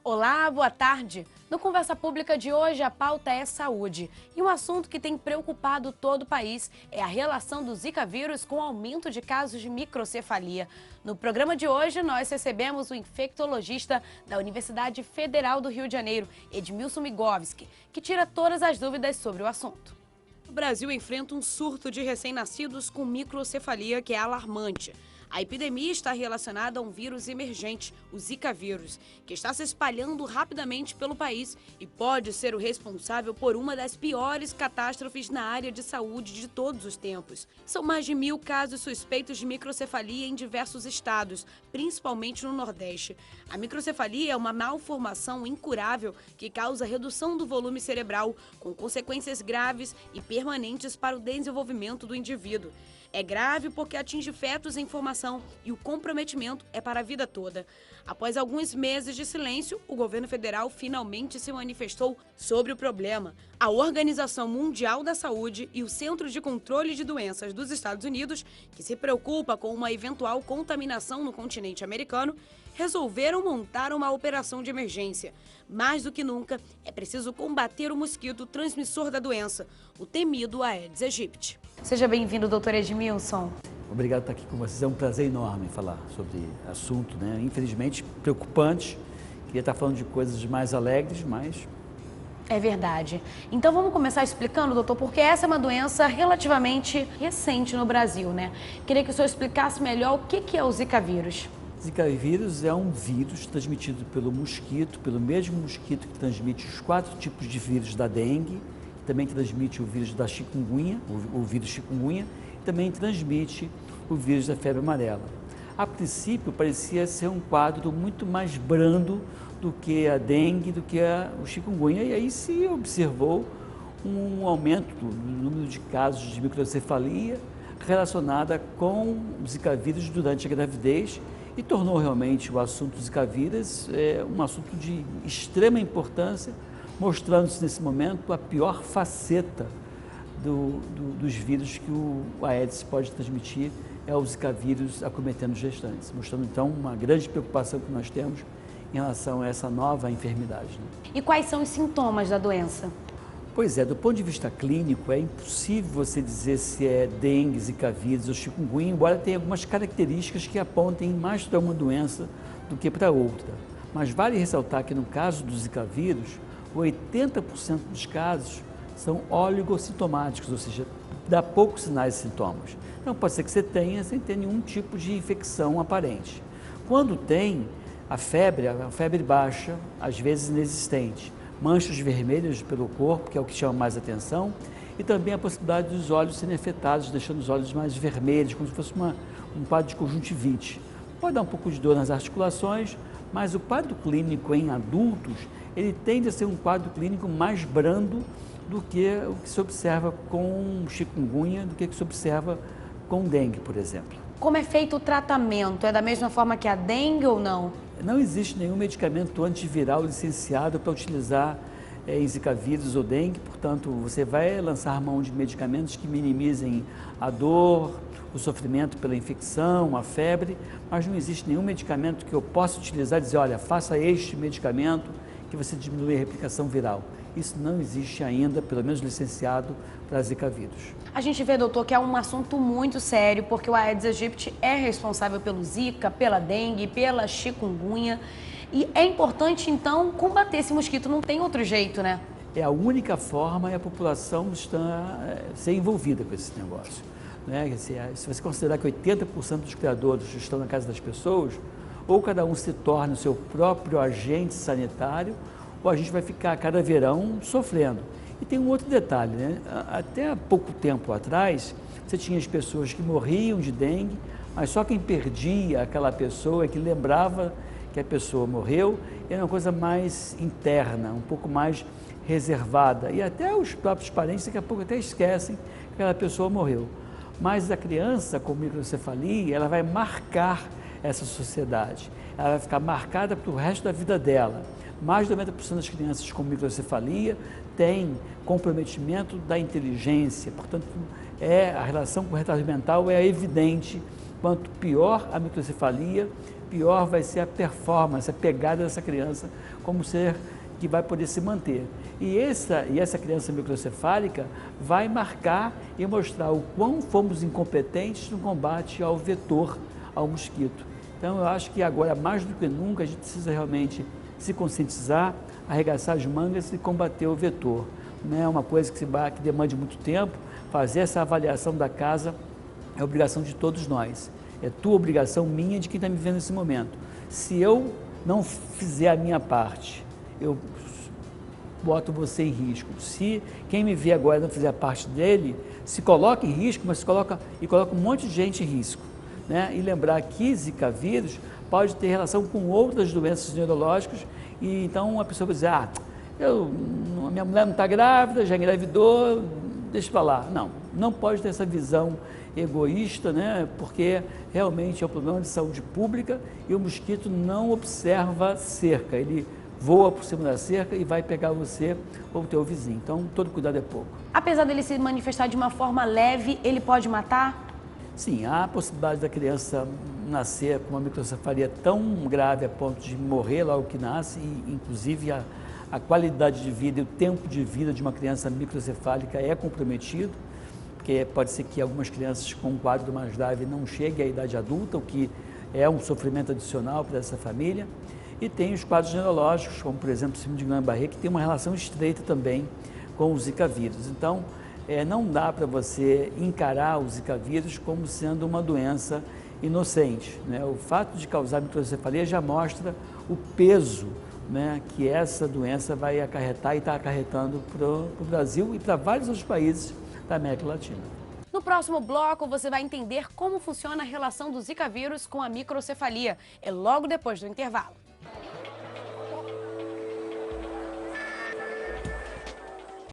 Olá, boa tarde. No Conversa Pública de hoje, a pauta é saúde. E um assunto que tem preocupado todo o país é a relação do Zika vírus com o aumento de casos de microcefalia. No programa de hoje, nós recebemos o infectologista da Universidade Federal do Rio de Janeiro, Edmilson Migovski, que tira todas as dúvidas sobre o assunto. O Brasil enfrenta um surto de recém-nascidos com microcefalia que é alarmante. A epidemia está relacionada a um vírus emergente, o Zika vírus, que está se espalhando rapidamente pelo país e pode ser o responsável por uma das piores catástrofes na área de saúde de todos os tempos. São mais de 1.000 casos suspeitos de microcefalia em diversos estados, principalmente no Nordeste. A microcefalia é uma malformação incurável que causa redução do volume cerebral, com consequências graves e permanentes para o desenvolvimento do indivíduo. É grave porque atinge fetos em formação e o comprometimento é para a vida toda. Após alguns meses de silêncio, o governo federal finalmente se manifestou sobre o problema. A Organização Mundial da Saúde e o Centro de Controle de Doenças dos Estados Unidos, que se preocupa com uma eventual contaminação no continente americano, resolveram montar uma operação de emergência. Mais do que nunca, é preciso combater o mosquito transmissor da doença, o temido Aedes aegypti. Seja bem-vindo, doutor Edmilson. Obrigado por estar aqui com vocês. É um prazer enorme falar sobre assunto, né? Infelizmente, preocupante. Queria estar falando de coisas mais alegres, mas... É verdade. Então vamos começar explicando, doutor, porque essa é uma doença relativamente recente no Brasil, né? Queria que o senhor explicasse melhor o que é o Zika vírus. Zika vírus é um vírus transmitido pelo mosquito, pelo mesmo mosquito que transmite os 4 tipos de vírus da dengue, também transmite o vírus da chikungunya, o vírus chikungunya, e também transmite o vírus da febre amarela. A princípio, parecia ser um quadro muito mais brando do que a dengue, do que o chikungunya, e aí se observou um aumento no número de casos de microcefalia relacionada com o Zika vírus durante a gravidez e tornou realmente o assunto do Zika vírus um assunto de extrema importância, mostrando-se nesse momento a pior faceta dos vírus que o Aedes pode transmitir, é o Zika vírus acometendo os gestantes, mostrando então uma grande preocupação que nós temos em relação a essa nova enfermidade. Né? E quais são os sintomas da doença? Pois é, do ponto de vista clínico, é impossível você dizer se é dengue, Zika vírus ou chikungunya, embora tenha algumas características que apontem mais para uma doença do que para outra. Mas vale ressaltar que no caso do Zika vírus, 80% dos casos são oligossintomáticos, ou seja, dá poucos sinais e sintomas. Então pode ser que você tenha sem ter nenhum tipo de infecção aparente. Quando tem, a febre baixa, às vezes inexistente, manchas vermelhas pelo corpo, que é o que chama mais atenção, e também a possibilidade dos olhos serem afetados, deixando os olhos mais vermelhos, como se fosse um quadro de conjuntivite. Pode dar um pouco de dor nas articulações, mas o quadro clínico em adultos, ele tende a ser um quadro clínico mais brando do que o que se observa com chikungunya, do que se observa com dengue, por exemplo. Como é feito o tratamento? É da mesma forma que a dengue ou não? Não existe nenhum medicamento antiviral licenciado para utilizar em Zika vírus ou dengue, portanto, você vai lançar mão de medicamentos que minimizem a dor, o sofrimento pela infecção, a febre, mas não existe nenhum medicamento que eu possa utilizar e dizer, olha, faça este medicamento que você diminui a replicação viral. Isso não existe ainda, pelo menos licenciado, para Zika vírus. A gente vê, doutor, que é um assunto muito sério, porque o Aedes aegypti é responsável pelo Zika, pela dengue, pela chikungunya. E é importante, então, combater esse mosquito, não tem outro jeito, né? É a única forma é a população ser envolvida com esse negócio. Né? Se você considerar que 80% dos criadores estão na casa das pessoas, ou cada um se torna o seu próprio agente sanitário, ou a gente vai ficar a cada verão sofrendo. E tem um outro detalhe, né? Até há pouco tempo atrás, você tinha as pessoas que morriam de dengue, mas só quem perdia aquela pessoa é que lembrava que a pessoa morreu, era uma coisa mais interna, um pouco mais reservada. E até os próprios parentes daqui a pouco até esquecem que aquela pessoa morreu. Mas a criança com microcefalia, ela vai marcar essa sociedade. Ela vai ficar marcada para o resto da vida dela. Mais de 90% das crianças com microcefalia têm comprometimento da inteligência, portanto, a relação com o retardo mental é evidente. Quanto pior a microcefalia, pior vai ser a performance, a pegada dessa criança como ser que vai poder se manter. E essa criança microcefálica vai marcar e mostrar o quão fomos incompetentes no combate ao vetor, ao mosquito. Então eu acho que agora, mais do que nunca, a gente precisa realmente se conscientizar, arregaçar as mangas e combater o vetor. Não é uma coisa que demande muito tempo. Fazer essa avaliação da casa é obrigação de todos nós. É tua obrigação, minha, de quem está me vendo nesse momento. Se eu não fizer a minha parte, eu boto você em risco. Se quem me vê agora não fizer a parte dele, se coloca em risco, mas coloca um monte de gente em risco. Né? E lembrar que Zika vírus pode ter relação com outras doenças neurológicas, e então a pessoa vai dizer, minha mulher não está grávida, já engravidou, deixa para lá. Não pode ter essa visão egoísta, né? Porque realmente é um problema de saúde pública e o mosquito não observa cerca, ele voa por cima da cerca e vai pegar você ou o teu vizinho. Então, todo cuidado é pouco. Apesar dele se manifestar de uma forma leve, ele pode matar? Sim, há a possibilidade da criança nascer com uma microcefalia tão grave a ponto de morrer logo que nasce, e inclusive a qualidade de vida e o tempo de vida de uma criança microcefálica é comprometido, porque pode ser que algumas crianças com um quadro mais grave não cheguem à idade adulta, o que é um sofrimento adicional para essa família. E tem os quadros neurológicos, como por exemplo o síndrome de Guillain-Barré, que tem uma relação estreita também com o Zika vírus. Então, não dá para você encarar o Zika vírus como sendo uma doença inocente. Né? O fato de causar microcefalia já mostra o peso, né, que essa doença vai acarretar e está acarretando para o Brasil e para vários outros países da América Latina. No próximo bloco, você vai entender como funciona a relação do Zika vírus com a microcefalia. É logo depois do intervalo.